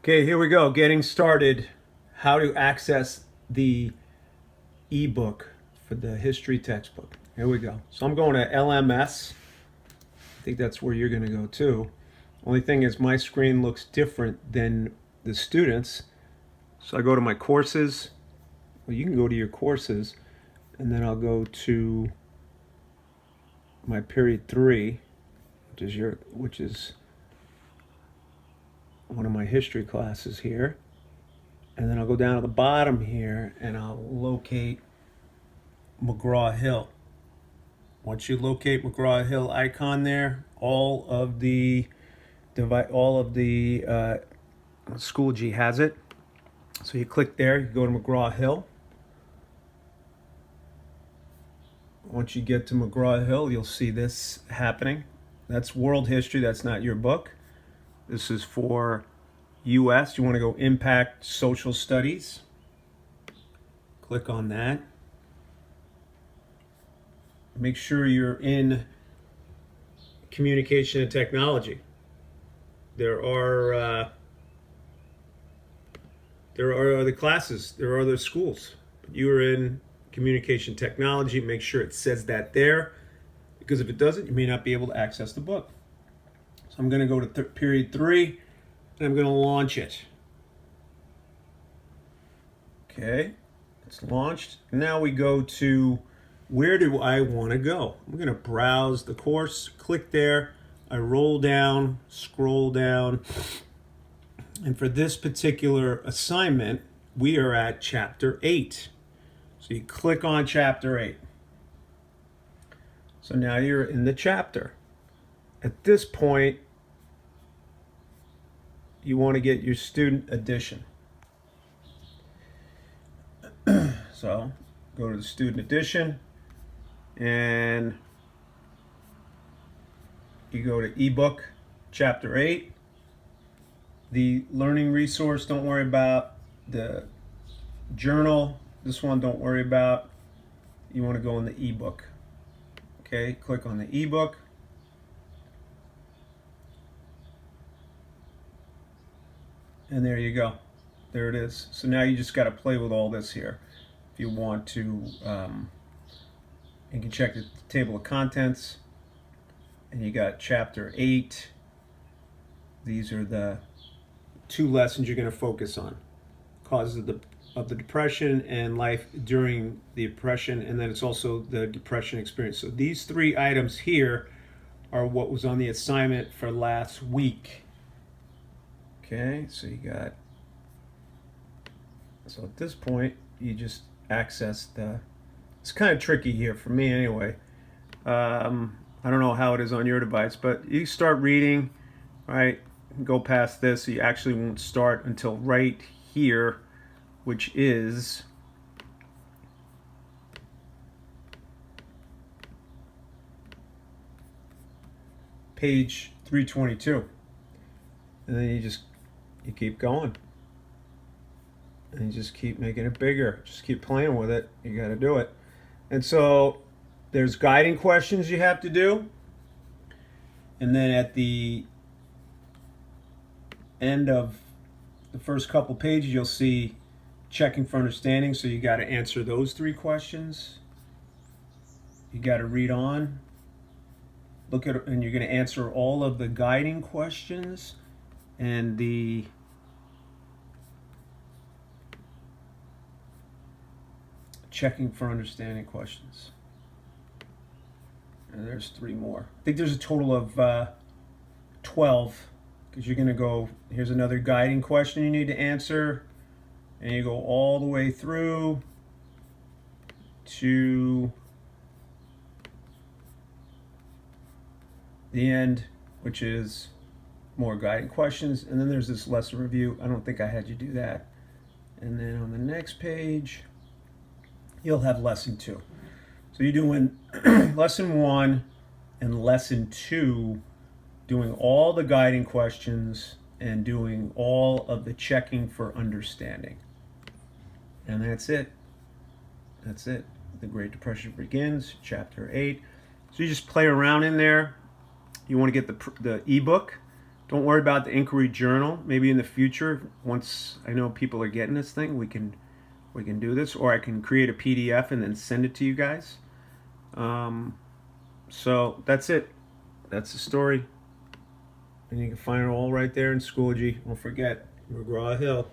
Okay, here we go. Getting started. How to access the ebook for the history textbook. Here we go. So I'm going to LMS. I think that's where you're going to go too. Only thing is my screen looks different than the students. So I go to my courses. Well, you can go to your courses, and then I'll go to my period 3, which is one of my history classes here. And then I'll go down to the bottom here and I'll locate McGraw-Hill. Once you locate McGraw-Hill icon there, all of the Schoology has it. So you click there, you go to McGraw-Hill. Once you get to McGraw-Hill, you'll see this happening. That's world history, that's not your book. This is for US. You want to go Impact Social Studies. Click on that. Make sure you're in Communication and Technology. There are other classes. There are other schools. You are in Communication Technology. Make sure it says that there, because if it doesn't, you may not be able to access the book. So I'm going to go to period 3, and I'm going to launch it. Okay, it's launched. Now we go to, where do I want to go? I'm going to browse the course, click there. I roll down, scroll down. And for this particular assignment, we are at chapter 8. So you click on chapter 8. So now you're in the chapter. At this point, you want to get your student edition. So go to the student edition and you go to ebook chapter 8. The learning resource, don't worry about. The journal, this one don't worry about. You want to go in the ebook. Okay, click on the ebook. And there you go. There it is. So now you just got to play with all this here. If you want to, you can check the table of contents. And you got chapter 8. These are the 2 lessons you're going to focus on. Causes of the depression and life during the depression. And then it's also the depression experience. So these 3 items here are what was on the assignment for last week. Okay, so you got, so at this point, you just access it's kind of tricky here for me anyway. I don't know how it is on your device, but you start reading, right? Go past this, so you actually won't start until right here, which is page 322. And then you keep going. And you just keep making it bigger. Just keep playing with it. You got to do it. And so there's guiding questions you have to do. And then at the end of the first couple pages, you'll see checking for understanding. So you got to answer those 3 questions. You got to read on. Look at, and you're going to answer all of the guiding questions and the checking for understanding questions. And there's 3 more. I think there's a total of 12, because you're going to go, here's another guiding question you need to answer, and you go all the way through to the end, which is more guiding questions. And then there's this lesson review. I don't think I had you do that. And then on the next page, you'll have lesson 2. So you're doing lesson 1 and lesson 2, doing all the guiding questions and doing all of the checking for understanding. And that's it. That's it. The Great Depression Begins, chapter 8. So you just play around in there. You want to get the ebook. Don't worry about the inquiry journal. Maybe in the future, once I know people are getting this thing, we can do this, or I can create a PDF and then send it to you guys. So that's it. That's the story. And you can find it all right there in Schoology. Don't forget, McGraw Hill.